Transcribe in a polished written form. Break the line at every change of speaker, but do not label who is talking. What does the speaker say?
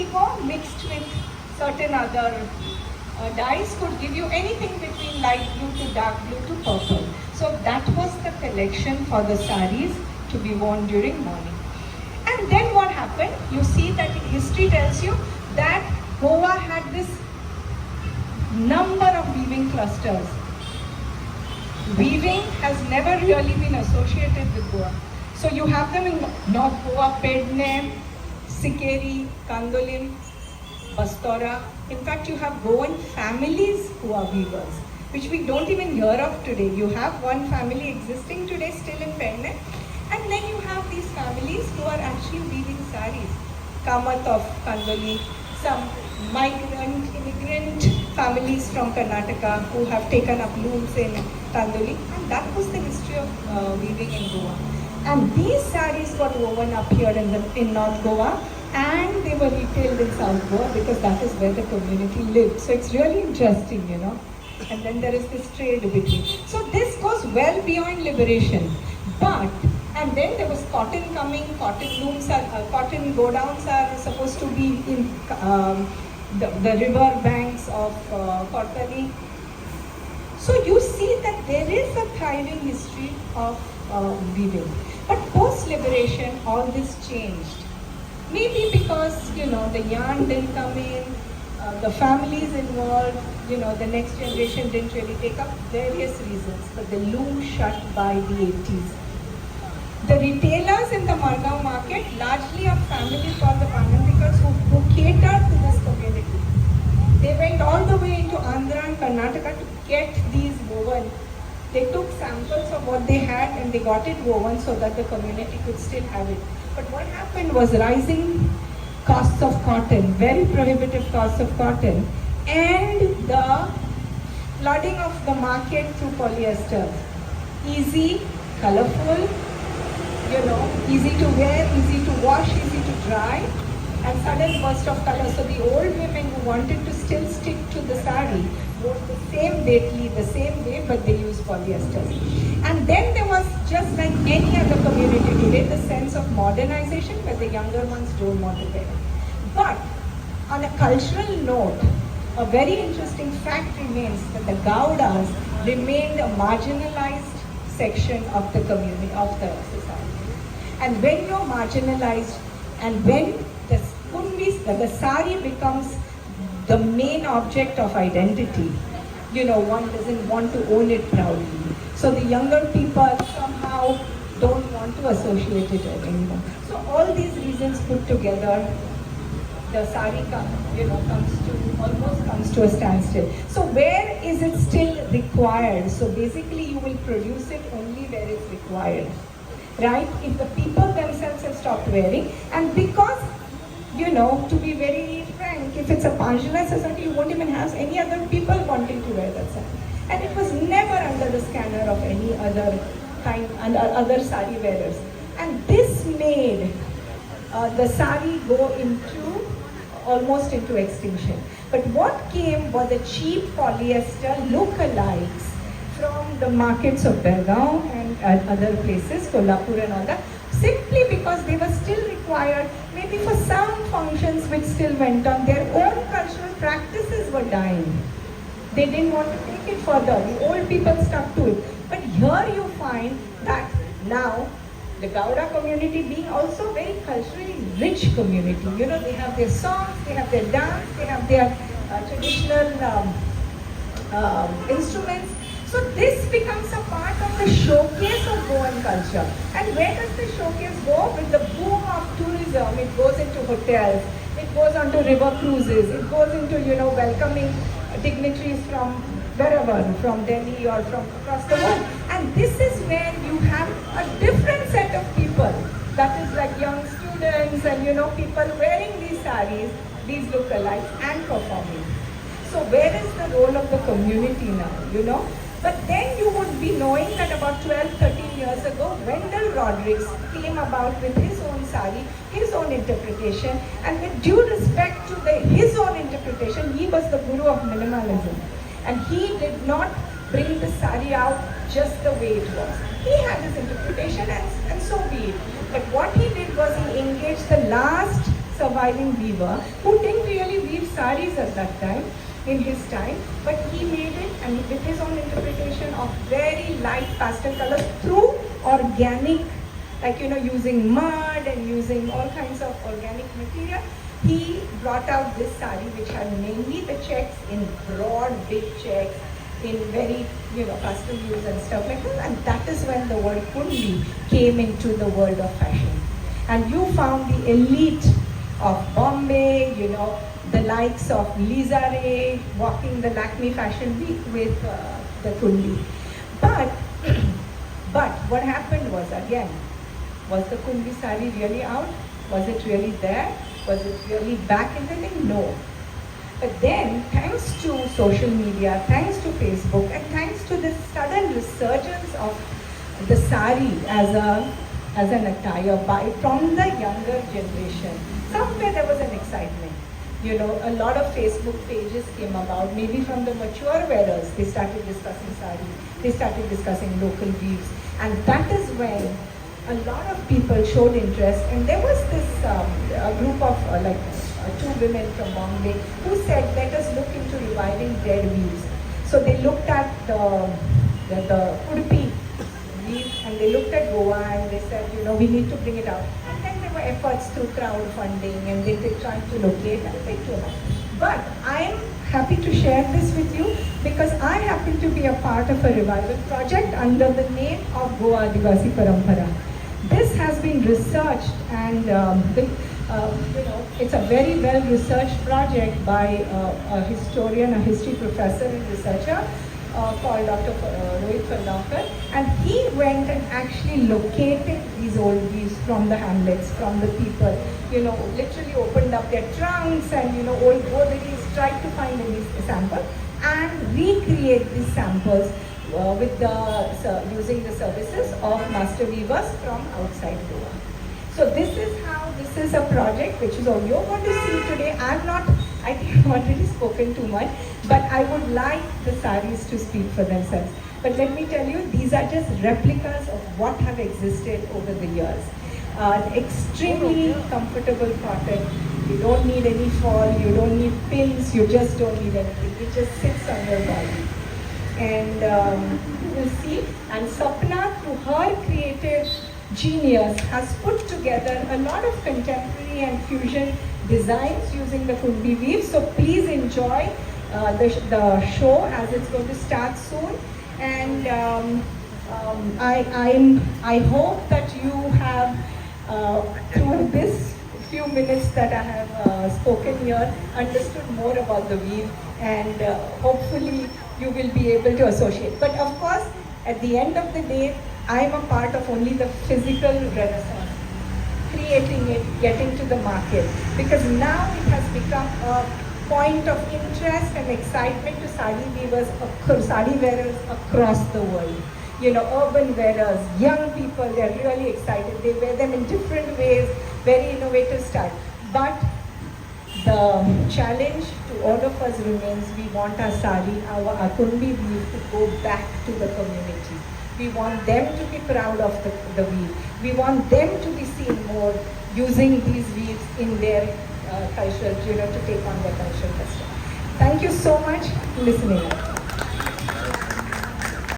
indigo mixed with certain other dyes could give you anything between light blue to dark blue to purple. So that was the collection for the saris to be worn during morning. And then what happened? You see that history tells you that Goa had this number of weaving clusters. Weaving has never really been associated with Goa. So you have them in North Goa, Pedne, Sikeri, Kandolim, Bastora. In fact, you have Goan families who are weavers, which we don't even hear of today. You have one family existing today still in Pedne, and then you have these families who are actually weaving saris. Kamath of Kandoli, some migrant, immigrant families from Karnataka who have taken up looms in Kandoli, and that was the history of weaving in Goa. And these saris got woven up here in North Goa, and they were retailed in South Goa because that is where the community lived. So it's really interesting, you know. And then there is this trade between. So this goes well beyond liberation. But, and then there was cotton coming, cotton looms, cotton godowns are supposed to be in the river banks of Kortali. So you see that there is a thriving history of weaving. But post-liberation, all this changed. Maybe because, you know, the yarn didn't come in, the families involved, you know, the next generation didn't really take up, various reasons. But the loom shut by the 80s. The retailers in the Margao market largely are families called the Panandikas who catered to this community. They went all the way into Andhra and Karnataka to get these woven. They took samples of what they had and they got it woven so that the community could still have it. But what happened was rising costs of cotton, very prohibitive costs of cotton, and the flooding of the market through polyester. Easy, colorful, you know, easy to wear, easy to wash, easy to dry, and sudden burst of color. So the old women who wanted to still stick to the sari wore the same daily, the same way, but they used polyesters. And then there was, just like any other community today, the sense of modernization where the younger ones don't want to wear. But on a cultural note, a very interesting fact remains that the Gaudas remained a marginalized section of the community, of the society. And when you're marginalized, and when the Kunvis, the sari becomes the main object of identity, you know, one doesn't want to own it proudly. So the younger people somehow don't want to associate it anymore. So all these reasons put together, the sari almost comes to a standstill. So where is it still required? So basically you will produce it only where it's required, right? If the people themselves have stopped wearing, and because, you know, to be very frank, if it's a Panjala society, you won't even have any other people wanting to wear that sari. And it was never under the scanner of any other kind, and other sari wearers. And this made the sari go into, almost into extinction. But what came were the cheap polyester lookalikes from the markets of Belgaum and other places, Kolhapur and all that, simply because they were still required, maybe for some functions which still went on. Their own cultural practices were dying. They didn't want to take it further. The old people stuck to it. But here you find that now, the Gauda community being also very culturally rich community. You know, they have their songs, they have their dance, they have their traditional instruments. So this becomes a part of the showcase of Goan culture. And where does the showcase go? With the boom of tourism, it goes into hotels, it goes onto river cruises, it goes into, you know, welcoming dignitaries from wherever, from Delhi or from across the world. And this is where you have a different set of people. That is like young students and, you know, people wearing these saris, these lookalikes, and performing. So where is the role of the community now, you know? But then you would be knowing that about 12, 13 years ago, Wendell Rodrigues came about with his own sari, his own interpretation, and with due respect to his own interpretation, he was the guru of minimalism. And he did not bring the sari out just the way it was. He had his interpretation and so be it. But what he did was he engaged the last surviving weaver who didn't really weave saris at that time, in his time, but he made it and with his own interpretation of very light pastel colors through organic, like using mud and using all kinds of organic material. He brought out this sari which had mainly the checks in broad, big checks, in very, pastel hues and stuff like that. And that is when the word Kundi came into the world of fashion. And you found the elite of Bombay, the likes of Lisa Ray walking the Lakme Fashion Week with the Kundi. But, but what happened was, again, was the Kundi sari really out? Was it really there? Was it really back in the thing? No. But then, thanks to social media, thanks to Facebook, and thanks to this sudden resurgence of the sari as an attire from the younger generation, somewhere there was an excitement. A lot of Facebook pages came about, maybe from the mature wearers. They started discussing sari, they started discussing local weaves, and that is when a lot of people showed interest. And there was this a group of two women from Bombay who said, let us look into reviving dead weaves. So they looked at the Udupi weave, and they looked at Goa, and they said, we need to bring it out. And then there were efforts through crowdfunding, and they tried to locate, and they came out. But I'm happy to share this with you because I happen to be a part of a revival project under the name of Goa Adivasi Parampara. This has been researched, and it's a very well researched project by a historian, a history professor and researcher called Dr. Rohit Falgaonkar, and he went and actually located these old weaves from the hamlets, from the people, literally opened up their trunks and, old boderies, tried to find any sample and recreate these samples with using the services of master weavers from outside Goa. So this is a project which is all you're going to see today. I think I've already spoken too much, but I would like the saris to speak for themselves. But let me tell you, these are just replicas of what have existed over the years. Extremely comfortable cotton. You don't need any fall, you don't need pins, you just don't need anything. It just sits on your body. And you will see, and Sapna, through her creative genius, has put together a lot of contemporary and fusion designs using the Kundi weave. So please enjoy the show as it's going to start soon. And I hope that you have, through this few minutes that I have spoken here, understood more about the weave, and hopefully you will be able to associate. But of course, at the end of the day, I am a part of only the physical renaissance, creating it, getting to the market, because now it has become a point of interest and excitement to sari wearers across the world. Urban wearers, young people, they're really excited. They wear them in different ways, very innovative style. But the challenge to all of us remains, we want our sari, our Kundi weave to go back to the community. We want them to be proud of the weave. We want them to be seen more using these weaves in their cultural, to take on their cultural festival. Thank you so much for listening.